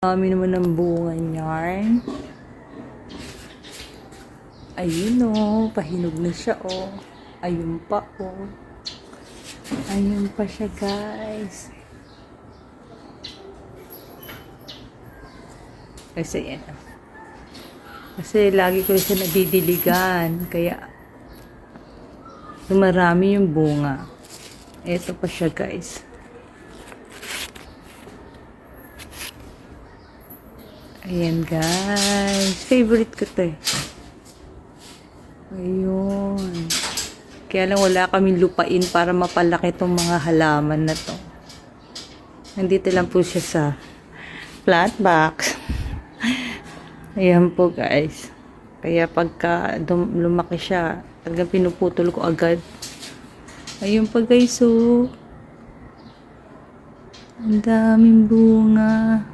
Dami naman ng bunga niyan. Ayun pahinog na siya Ayun pa Ayun pa siya guys. Kasi yan. Kasi lagi ko siya nadidiligan. Kaya marami yung bunga. Ito pa siya guys. Ayan guys. Favorite ko to Ayun. Kaya lang wala kaming lupain para mapalaki itong mga halaman na to. Nandito lang po siya sa plant box. Ayan po guys. Kaya pagka lumaki siya, talagang pinuputol ko agad. Ayun pa guys Ang daming bunga.